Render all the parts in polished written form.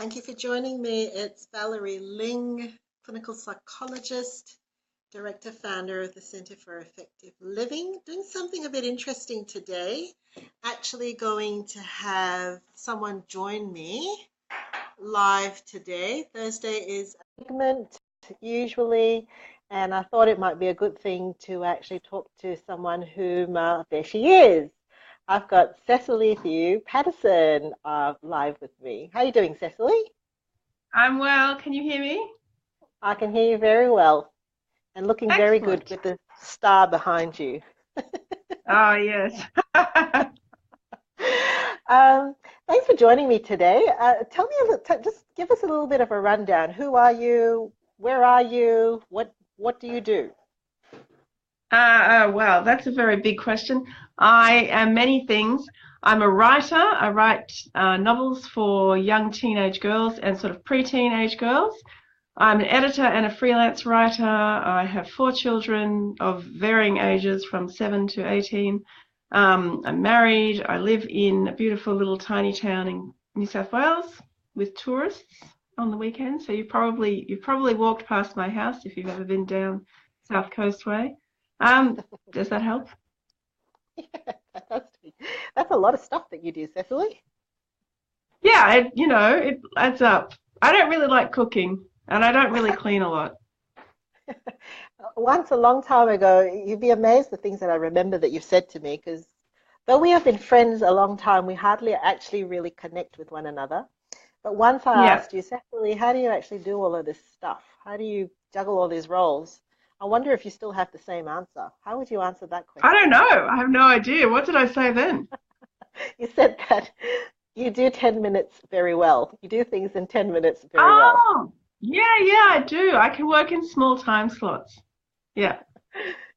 Thank you for joining me. It's Valerie Ling, clinical psychologist, director, founder of the Center for Effective Living, doing something a bit interesting today. Actually going to have someone join me live today. Thursday is a segment usually, and I thought it might be a good thing to actually talk to someone whom, there she is. I've got Cecily Hugh Patterson live with me. How are you doing, Cecily? I'm well. Can you hear me? I can hear you very well and looking very good Excellent. with the star behind you. Oh, yes. Um, Thanks for joining me today. Tell me just give us a little bit of a rundown. Who are you? Where are you? What do you do? Wow, that's a very big question. I am many things. I'm a writer. I write novels for young teenage girls and sort of pre-teenage girls. I'm an editor and a freelance writer. I have four children of varying ages from 7 to 18. I'm married. I live in a beautiful little tiny town in New South Wales with tourists on the weekend. So you've probably walked past my house if you've ever been down South Coast Way. Does that help? Fantastic. That's a lot of stuff that you do, Cecily. Yeah, it adds up. I don't really like cooking and I don't really clean a lot. Once a long time ago, you'd be amazed the things that I remember that you've said to me, because though we have been friends a long time, we hardly actually really connect with one another. But once I Yeah. asked you, Cecily, how do you actually do all of this stuff? How do you juggle all these roles? I wonder if you still have the same answer. How would you answer that I question? don't know. I have no idea. What did I say then? You said that you do 10 minutes very well. You do things in 10 minutes very well. Oh, yeah, I do. I can work in small time slots. Yeah.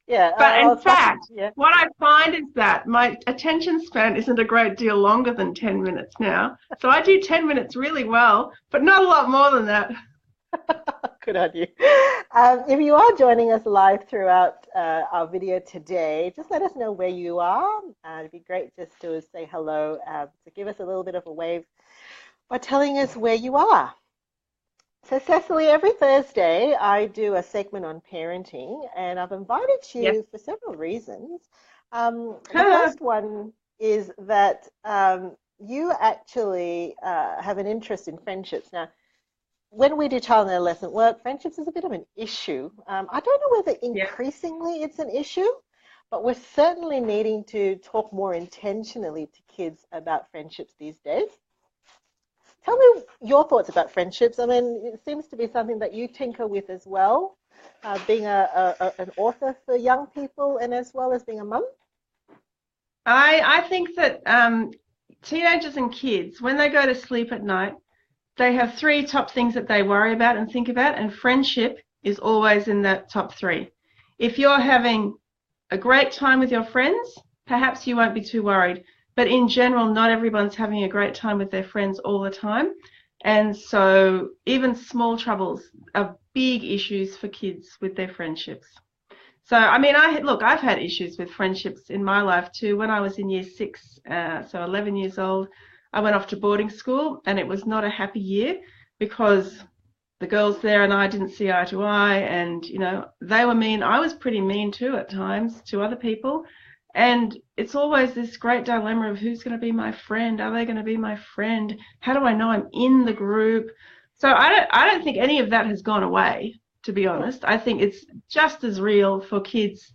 Yeah, But I in was talking, fact, yeah. what I find is that my attention span isn't a great deal longer than 10 minutes now. So I do 10 minutes really well, but not a lot more than that. Good on you. If you are joining us live throughout our video today, just let us know where you are. It'd be great just to say hello, to give us a little bit of a wave by telling us where you are. So, Cecily, every Thursday I do a segment on parenting, and I've invited Yes. you for several reasons. The first one is that you actually have an interest in friendships. Now, when we do child and adolescent work, friendships is a bit of an issue. I don't know whether Yeah. increasingly it's an issue, but we're certainly needing to talk more intentionally to kids about friendships these days. Tell me your thoughts about friendships. I mean, it seems to be something that you tinker with as well, being an author for young people and as well as being a mum. I think that teenagers and kids, when they go to sleep at night, they have three top things that they worry about and think about, and friendship is always in that top three. If you're having a great time with your friends, perhaps you won't be too worried. But in general, not everyone's having a great time with their friends all the time. And so even small troubles are big issues for kids with their friendships. So, I mean, I've had issues with friendships in my life too. When I was in year six, so 11 years old, I went off to boarding school and it was not a happy year because the girls there and I didn't see eye to eye, and they were mean. I was pretty mean too at times to other people, and it's always this great dilemma of who's going to be my friend. Are they going to be my friend? How do I know I'm in the group? So I don't think any of that has gone away, to be Hmm. honest. I think it's just as real for kids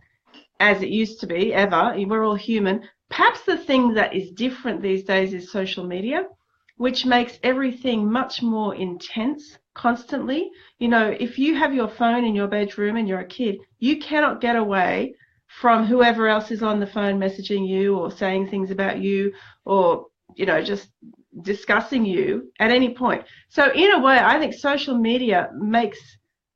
as it used to be ever. We're all human. Perhaps the thing that is different these days is social media, which makes everything much more intense constantly. If you have your phone in your bedroom and you're a kid, you cannot get away from whoever else is on the phone messaging you or saying things about you or, just discussing you at any point. So in a way, I think social media makes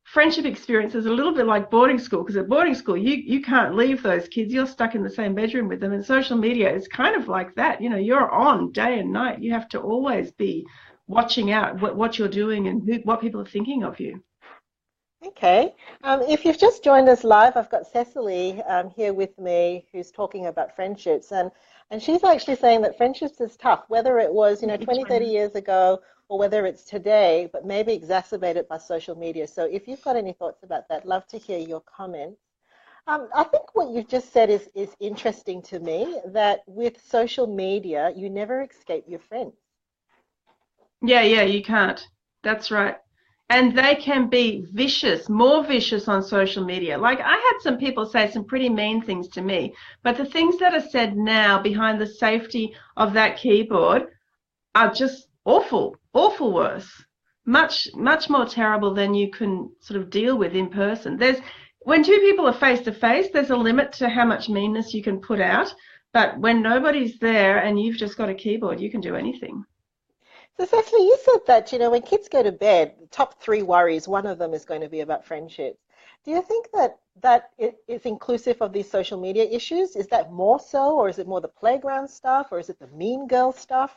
friendship experiences a little bit like boarding school, because at boarding school you can't leave those kids, you're stuck in the same bedroom with them, and social media is kind of like that. You're on day and night, you have to always be watching out what you're doing and what people are thinking of you. Okay. If you've just joined us live, I've got Cecily here with me who's talking about friendships. And And she's actually saying that friendships is tough, whether it was, 20, 30 China. years ago or whether it's today, but maybe exacerbated by social media. So if you've got any thoughts about that, love to hear your comments. I think what you've just said is interesting to me, that with social media, you never escape your friends. Yeah, yeah, you can't. That's right. And they can be vicious, more vicious on social media. Like I had some people say some pretty mean things to me, but the things that are said now behind the safety of that keyboard are just awful, awful worse. Much, much more terrible than you can sort of deal with in person. When two people are face to face, there's a limit to how much meanness you can put out. But when nobody's there and you've just got a keyboard, you can do anything. So, Cecily, you said that, when kids go to bed, the top three worries, one of them is going to be about friendships. Do you think that it is inclusive of these social media issues? Is that more so, or is it more the playground stuff, or is it the mean girl stuff?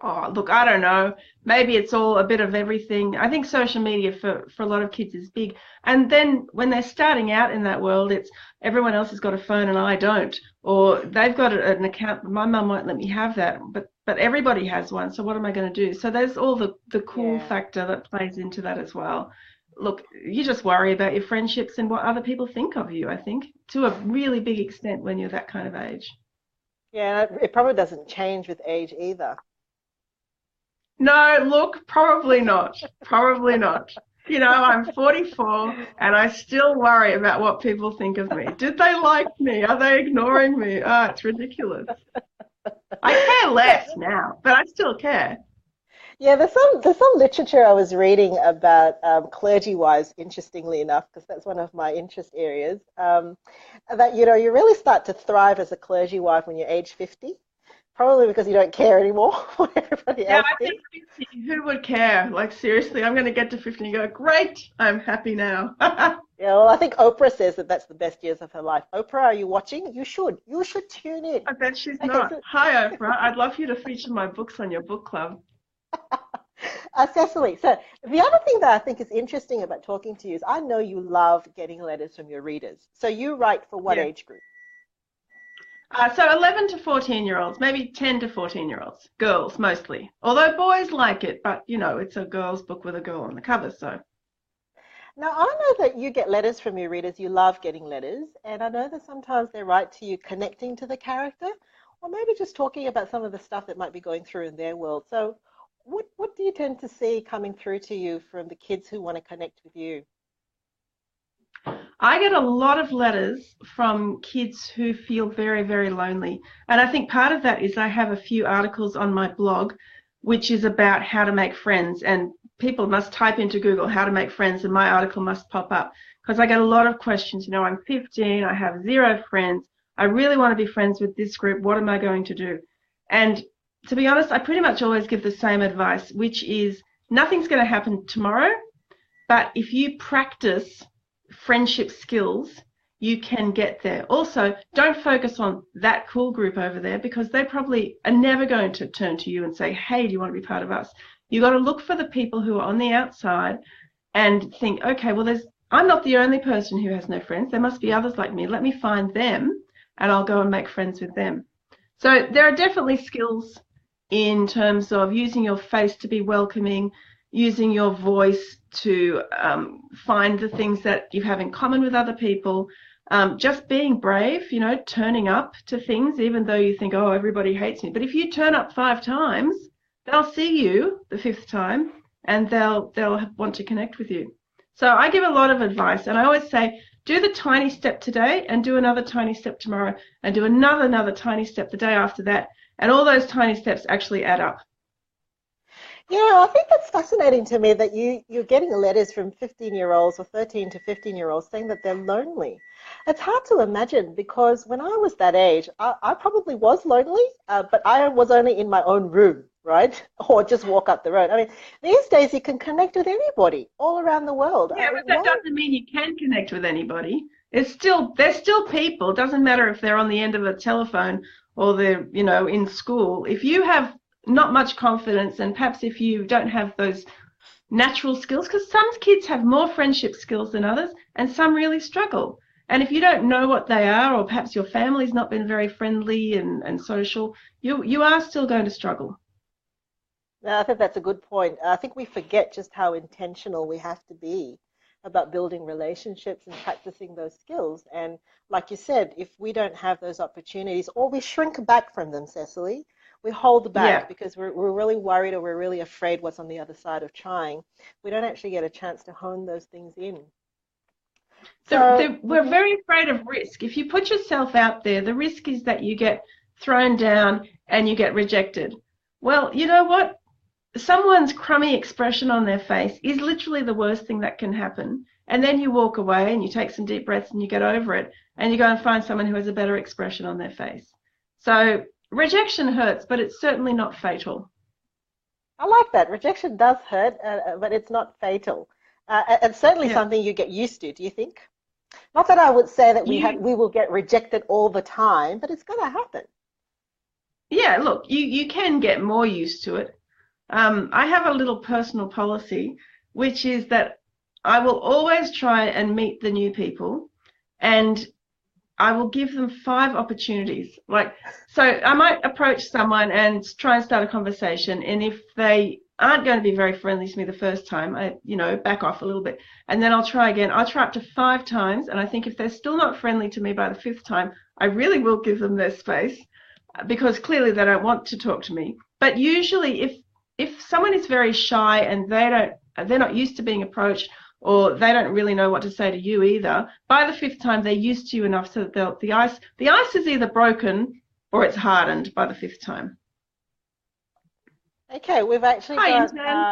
Oh, look, I don't know. Maybe it's all a bit of everything. I think social media for a lot of kids is big. And then when they're starting out in that world, it's everyone else has got a phone and I don't. Or they've got an account, but my mum won't let me have that. But everybody has one, so what am I going to do? So there's all the cool Yeah. factor that plays into that as well. Look, you just worry about your friendships and what other people think of you, I think, to a really big extent when you're that kind of age. Yeah, and it probably doesn't change with age either. No, look, probably not. Probably not. I'm 44 and I still worry about what people think of me. Did they like me? Are they ignoring me? Ah, it's ridiculous. I care Yeah. less now, but I still care. Yeah, there's some literature I was reading about clergy wives, interestingly enough, because that's one of my interest areas. That you really start to thrive as a clergy wife when you're age 50, probably because you don't care anymore what everybody Yeah, else I think thinks. 50, who would care? Like, seriously, I'm going to get to 50 and go, great, I'm happy now. Yeah, well, I think Oprah says that that's the best years of her life. Oprah, are you watching? You should. You should tune in. I bet she's Okay, not. so Hi, Oprah. I'd love you to feature my books on your book club. Cecily, so the other thing that I think is interesting about talking to you is I know you love getting letters from your readers. So you write for what Yeah. age group? So 11 to 14-year-olds, maybe 10 to 14-year-olds, girls mostly. Although boys like it, but it's a girl's book with a girl on the cover, so. Now, I know that you get letters from your readers. You love getting letters. And I know that sometimes they write to you connecting to the character or maybe just talking about some of the stuff that might be going through in their world. So, what do you tend to see coming through to you from the kids who want to connect with you? I get a lot of letters from kids who feel very, very lonely. And I think part of that is I have a few articles on my blog, which is about how to make friends. And people must type into Google how to make friends, and my article must pop up because I get a lot of questions. I'm 15, I have zero friends. I really want to be friends with this group. What am I going to do? And to be honest, I pretty much always give the same advice, which is nothing's going to happen tomorrow. But if you practice friendship skills, you can get there. Also, don't focus on that cool group over there because they probably are never going to turn to you and say, hey, do you want to be part of us? You got to look for the people who are on the outside and think, okay, well, I'm not the only person who has no friends. There must be others like me. Let me find them and I'll go and make friends with them. So there are definitely skills in terms of using your face to be welcoming, using your voice to find the things that you have in common with other people, just being brave, turning up to things, even though you think, oh, everybody hates me. But if you turn up 5 times, they'll see you the fifth time and they'll want to connect with you. So I give a lot of advice, and I always say, do the tiny step today and do another tiny step tomorrow and do another tiny step the day after that. And all those tiny steps actually add up. Yeah, I think that's fascinating to me that you're getting letters from 15-year-olds or 13 to 15-year-olds saying that they're lonely. It's hard to imagine because when I was that age, I probably was lonely, but I was only in my own room, right? Or just walk up the road. I mean, these days you can connect with anybody all around the world. Yeah, I mean, but that doesn't mean you can connect with anybody. They're still people. It doesn't matter if they're on the end of a telephone or they're, in school. If you have not much confidence and perhaps if you don't have those natural skills, because some kids have more friendship skills than others and some really struggle. And if you don't know what they are, or perhaps your family's not been very friendly and social, you are still going to struggle. No, I think that's a good point. I think we forget just how intentional we have to be about building relationships and practicing those skills. And like you said, if we don't have those opportunities, or we shrink back from them, Cecily, we hold Yeah. back because we're really worried or we're really afraid what's on the other side of trying. We don't actually get a chance to hone those things in. So, We're very afraid of risk. If you put yourself out there, the risk is that you get thrown down and you get rejected. Well, you know what? Someone's crummy expression on their face is literally the worst thing that can happen. And then you walk away and you take some deep breaths and you get over it and you go and find someone who has a better expression on their face. So rejection hurts, but it's certainly not fatal. I like that. Rejection does hurt, but it's not fatal. And certainly Yeah. something you get used to, do you think? Not that I would say that You, we will get rejected all the time, but it's going to happen. yeah, look, you can get more used to it. I have a little personal policy, which is that I will always try and meet the new people, and I will give them 5 opportunities. Like, so I might approach someone and try and start a conversation, and if they aren't going to be very friendly to me the first time, back off a little bit, and then I'll try again. I'll try up to 5 times, and I think if they're still not friendly to me by the 5th time, I really will give them their space because clearly they don't want to talk to me. But usually, if someone is very shy and they're not used to being approached, or they don't really know what to say to you either, by the 5th time they're used to you enough so that the ice is either broken or it's hardened by the 5th time. Okay, we've actually Hi, got, intern.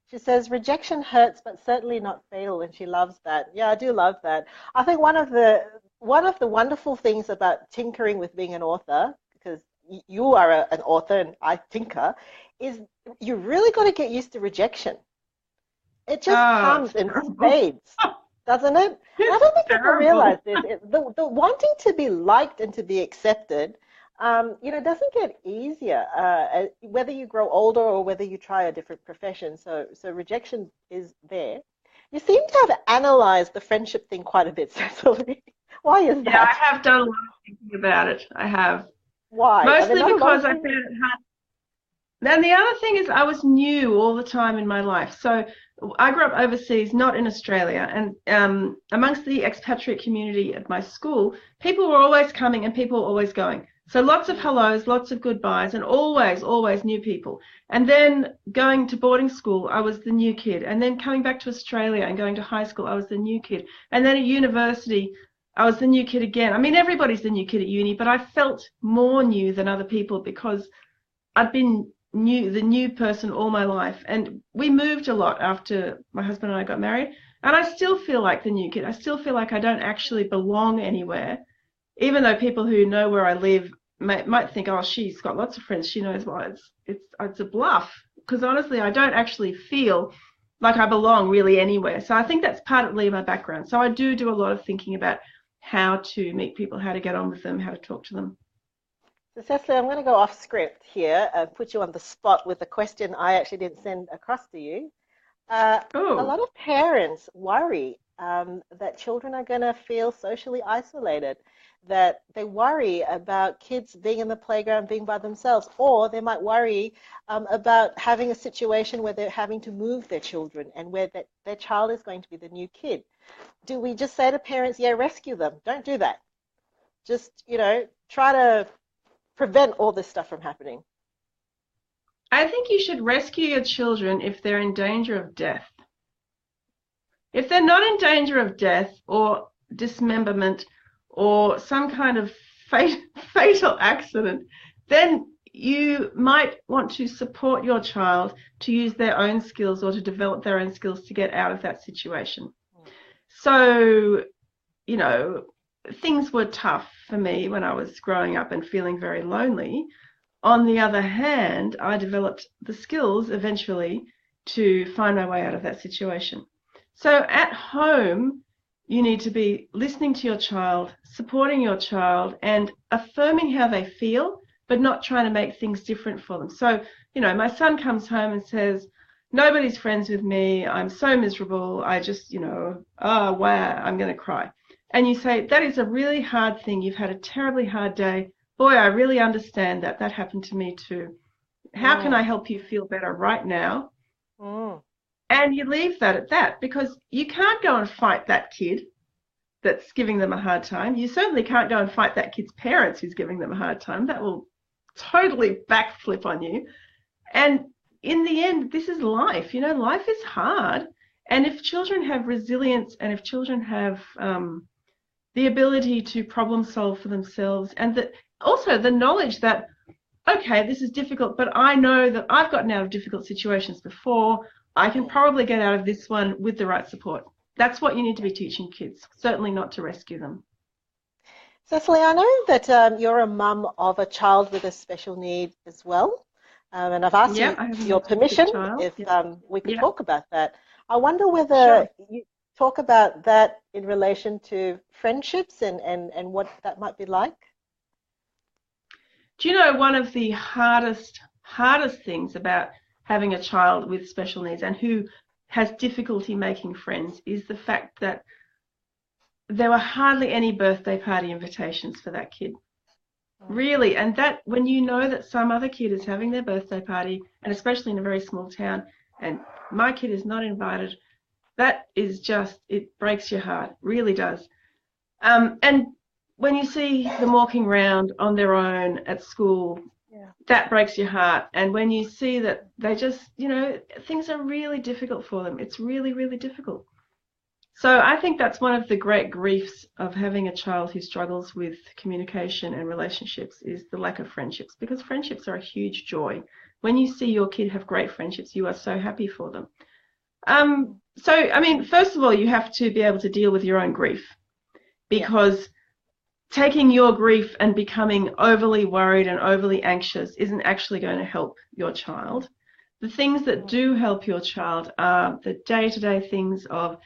she says, rejection hurts, but certainly not fatal, and she loves that. Yeah, I do love that. I think one of the wonderful things about tinkering with being an author, because you are an author and I tinker, is you really got to get used to rejection. It just Oh, comes it's in terrible. spades, doesn't it? And I It's don't think people realize terrible. this. The wanting to be liked and to be accepted, doesn't get easier whether you grow older or whether you try a different profession. So rejection is there. You seem to have analyzed the friendship thing quite a bit, Cecily. Why is Yeah, I that? have done a lot of thinking about it. I have. Why? Are there Mostly not a lot because of I found things? it hard. And the other thing is I was new all the time in my life. So I grew up overseas, not in Australia. And amongst the expatriate community at my school, people were always coming and people were always going. So lots of Mm, hellos, lots of goodbyes, and always, always new people. And then going to boarding school, I was the new kid. And then coming back to Australia and going to high school, I was the new kid. And then at university, I was the new kid again. I mean, everybody's the new kid at uni, but I felt more new than other people because I'd been the new person all my life. And we moved a lot after my husband and I got married. And I still feel like the new kid. I still feel like I don't actually belong anywhere, even though people who know where I live might think, oh, she's got lots of friends. She knows why. It's a bluff. Because honestly, I don't actually feel like I belong really anywhere. So I think that's partly my background. So I do a lot of thinking about how to meet people, how to get on with them, how to talk to them. So Cecily, I'm going to go off script here and put you on the spot with a question I actually didn't send across to you. Uh, a Oh, lot of parents worry that children are going to feel socially isolated, that they worry about kids being in the playground, being by themselves, or they might worry about having a situation where they're having to move their children and where their child is going to be the new kid. Do we just say to parents, yeah, rescue them? Don't do that. Just, try to prevent all this stuff from happening. I think you should rescue your children if they're in danger of death. If they're not in danger of death or dismemberment or some kind of fatal accident, then you might want to support your child to use their own skills or to develop their own skills to get out of that situation. So, you know, things were tough for me when I was growing up and feeling very lonely. On the other hand, I developed the skills eventually to find my way out of that situation. So at home, you need to be listening to your child, supporting your child, and affirming how they feel, but not trying to make things different for them. So, my son comes home and says, nobody's friends with me. I'm so miserable. I just, oh, wow, I'm going to cry. and you say, that is a really hard thing. You've had a terribly hard day. Boy, I really understand that. That happened to me too. How can I Mm, help you feel better right now? mm. And you leave that at that, because you can't go and fight that kid that's giving them a hard time. You certainly can't go and fight that kid's parents who's giving them a hard time. That will totally backflip on you. And in the end, this is life. You know, life is hard. And if children have resilience, and if children have the ability to problem solve for themselves, and that also the knowledge that, okay, this is difficult, but I know that I've gotten out of difficult situations before. I can probably get out of this one with the right support. That's what you need to be teaching kids, certainly not to rescue them. Cecily, I know that you're a mum of a child with a special need as well. And I've asked Yeah, you I have an your permission autistic child. if Yeah. we could Yeah, talk about that. I wonder sure. whether you talk about that in relation to friendships and what that might be like. Do you know one of the hardest things about having a child with special needs and who has difficulty making friends is the fact that there were hardly any birthday party invitations for that kid. Mm, Really, and that when you know that some other kid is having their birthday party, and especially in a very small town, and my kid is not invited, that is just, it breaks your heart, really does. And when you see them walking around on their own at school, yeah. that breaks your heart. And when you see that they just, you know, things are really difficult for them, it's really, really difficult. So I think that's one of the great griefs of having a child who struggles with communication and relationships is the lack of friendships, because friendships are a huge joy. When you see your kid have great friendships, you are so happy for them. So, I mean, first of all, you have to be able to deal with your own grief, Yeah. because taking your grief and becoming overly worried and overly anxious isn't actually going to help your child. The things that Mm, do help your child are the day-to-day things of,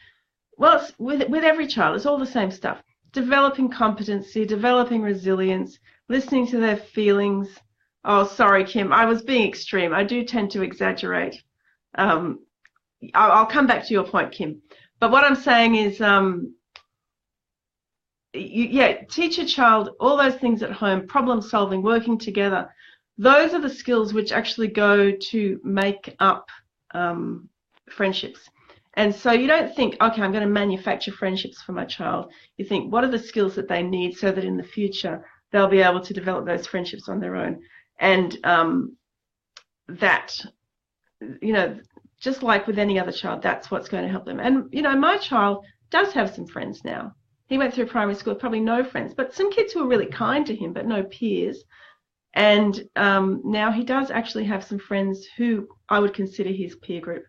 well, it's with every child, it's all the same stuff. Developing competency, developing resilience, listening to their feelings. Oh, sorry, Kim, I was being extreme. I do tend to exaggerate. Um, I'll come back to your point, Kim. But what I'm saying is, yeah, teach a child all those things at home, problem solving, working together. Those are the skills which actually go to make up friendships. And so you don't think, okay, I'm going to manufacture friendships for my child. You think, what are the skills that they need so that in the future they'll be able to develop those friendships on their own? And that, you know, just like with any other child, that's what's going to help them. And, you know, my child does have some friends now. He went through primary school with probably no friends, but some kids who were really kind to him, but no peers. And now he does actually have some friends who I would consider his peer group.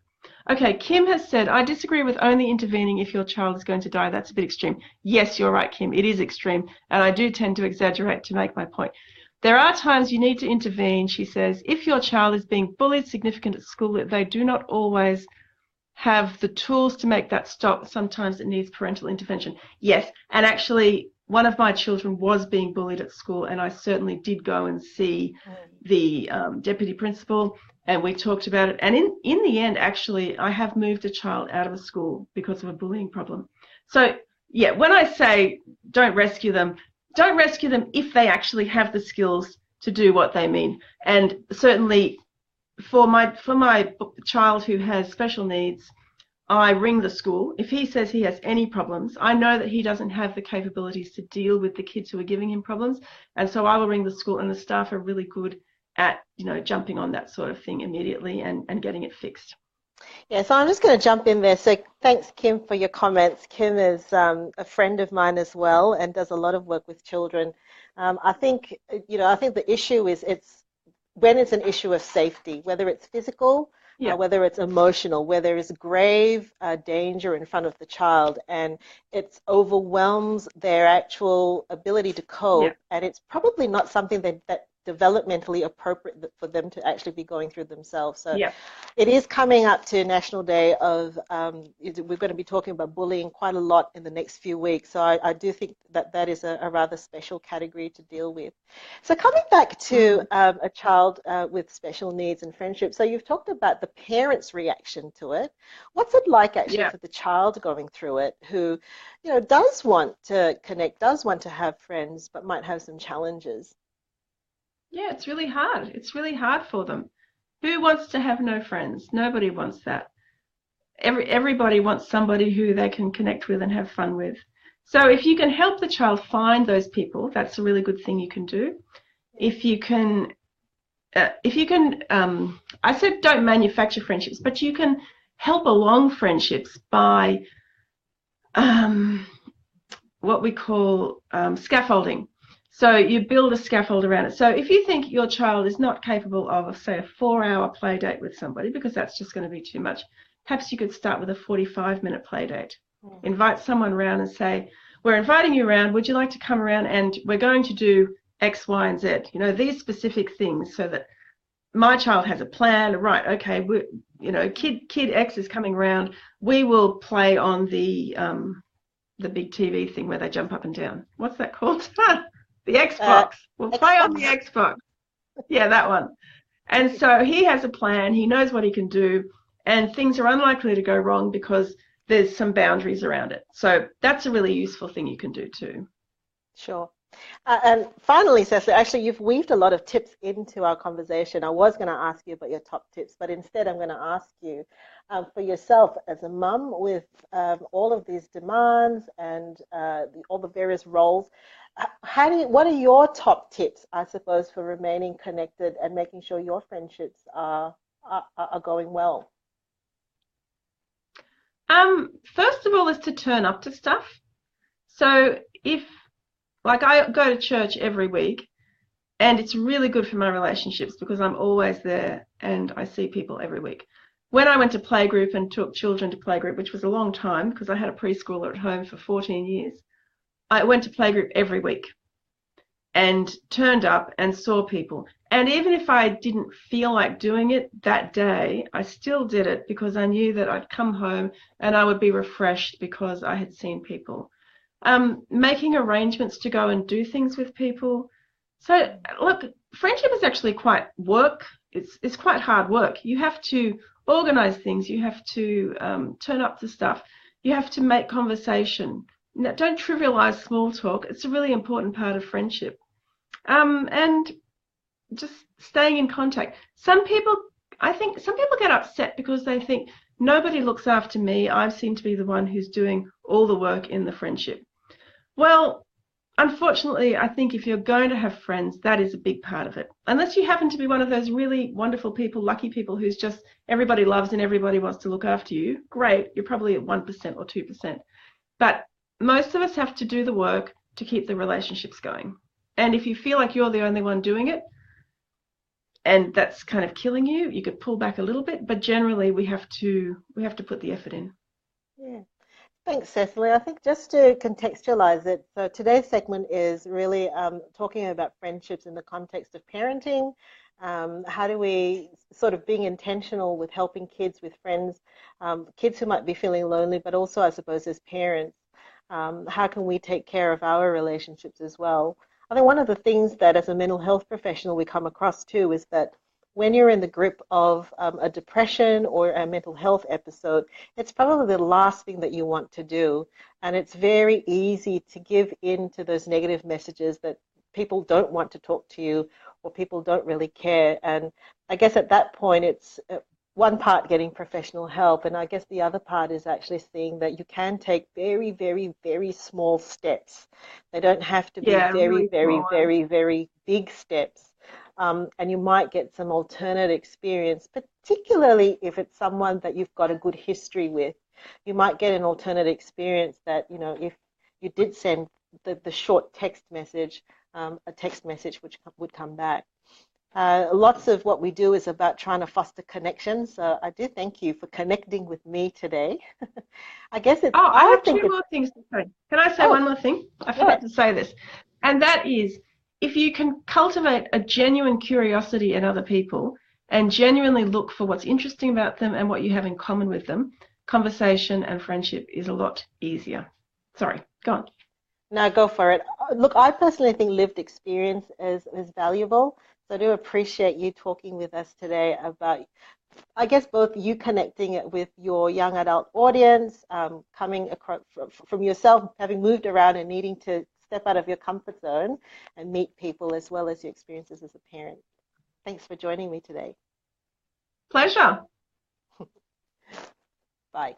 Okay, Kim has said, I disagree with only intervening if your child is going to die. That's a bit extreme. Yes, you're right, Kim. It is extreme. And I do tend to exaggerate to make my point. There are times you need to intervene, she says. If your child is being bullied significant at school, they do not always have the tools to make that stop. Sometimes it needs parental intervention. Yes, and actually one of my children was being bullied at school, and I certainly did go and see the deputy principal, and we talked about it. And in the end, actually, I have moved a child out of a school because of a bullying problem. So, yeah, when I say don't rescue them if they actually have the skills to do what they mean. And certainly for my child who has special needs, I ring the school. If he says he has any problems, I know that he doesn't have the capabilities to deal with the kids who are giving him problems, and so I will ring the school, and the staff are really good at, you know, jumping on that sort of thing immediately and getting it fixed. Yeah, so I'm just going to jump in there. So thanks, Kim, for your comments. Kim is a friend of mine as well and does a lot of work with children. I think, I think the issue is it's when it's an issue of safety, whether it's physical, Yeah, whether it's emotional, where there is grave danger in front of the child and it overwhelms their actual ability to yeah, cope, and it's probably not something that developmentally appropriate for them to actually be going through themselves. So Yeah. it is coming up to National Day of, we're going to be talking about bullying quite a lot in the next few weeks. So I do think that that is a rather special category to deal with. So coming back to a child with special needs and friendship. So you've talked about the parents' reaction to it. What's it like actually Yeah. for the child going through it who, does want to connect, does want to have friends, but might have some challenges? Yeah, it's really hard. It's really hard for them. Who wants to have no friends? Nobody wants that. Everybody wants somebody who they can connect with and have fun with. So if you can help the child find those people, that's a really good thing you can do. If you can, I said don't manufacture friendships, but you can help along friendships by what we call scaffolding. So you build a scaffold around it. So if you think your child is not capable of, say, a 4-hour play date with somebody, because that's just going to be too much, perhaps you could start with a 45-minute play date. Invite someone around and say, we're inviting you around. Would you like to come around? And we're going to do X, Y, and Z. These specific things, so that my child has a plan. Right? Okay. Kid X is coming around. We will play on the big TV thing where they jump up and down. What's that called? The Xbox. We'll play on the Xbox. Yeah, that one. And so he has a plan. He knows what he can do, and things are unlikely to go wrong because there's some boundaries around it. So that's a really useful thing you can do too. Sure. And finally, Cecily, actually, you've weaved a lot of tips into our conversation. I was going to ask you about your top tips, but instead I'm going to ask you for yourself as a mum with all of these demands and all the various roles. What are your top tips, I suppose, for remaining connected and making sure your friendships are going well? First of all is to turn up to stuff. So I go to church every week, and it's really good for my relationships because I'm always there and I see people every week. When I went to playgroup and took children to playgroup, which was a long time because I had a preschooler at home for 14 years, I went to playgroup every week and turned up and saw people. And even if I didn't feel like doing it that day, I still did it because I knew that I'd come home and I would be refreshed because I had seen people. Making arrangements to go and do things with people. So look, friendship is actually quite work. It's quite hard work. You have to organize things. You have to turn up to stuff. You have to make conversation. Now, don't trivialize small talk. It's a really important part of friendship. And just staying in contact. I think some people get upset because they think nobody looks after me. I seem to be the one who's doing all the work in the friendship. Well, unfortunately, I think if you're going to have friends, that is a big part of it. Unless you happen to be one of those really wonderful people, lucky people who's just everybody loves and everybody wants to look after you, great, you're probably at 1% or 2%. But most of us have to do the work to keep the relationships going. And if you feel like you're the only one doing it, and that's kind of killing you, you could pull back a little bit, but generally we have to put the effort in. Yeah. Thanks, Cecily. I think just to contextualize it, so today's segment is really talking about friendships in the context of parenting. How do we sort of being intentional with helping kids with friends, kids who might be feeling lonely, but also, I suppose, as parents, how can we take care of our relationships as well? I think one of the things that as a mental health professional we come across too is that when you're in the grip of a depression or a mental health episode, it's probably the last thing that you want to do. And it's very easy to give in to those negative messages that people don't want to talk to you or people don't really care. And I guess at that point, it's one part getting professional help. And I guess the other part is actually seeing that you can take very, very, very small steps. They don't have to be very, really very, small. very, very big steps. And you might get some alternate experience, particularly if it's someone that you've got a good history with. You might get an alternate experience that, if you did send the short text message, a text message which would come back. Lots of what we do is about trying to foster connection. So I do thank you for connecting with me today. I guess it's. Oh, I have two more things to say. Can I say one more thing? I forgot to say this. And that is, if you can cultivate a genuine curiosity in other people and genuinely look for what's interesting about them and what you have in common with them, conversation and friendship is a lot easier. Sorry, go on. Now go for it. Look, I personally think lived experience is valuable. So I do appreciate you talking with us today about, I guess, both you connecting it with your young adult audience, coming across from yourself, having moved around and needing to step out of your comfort zone and meet people, as well as your experiences as a parent. Thanks for joining me today. Pleasure. Bye.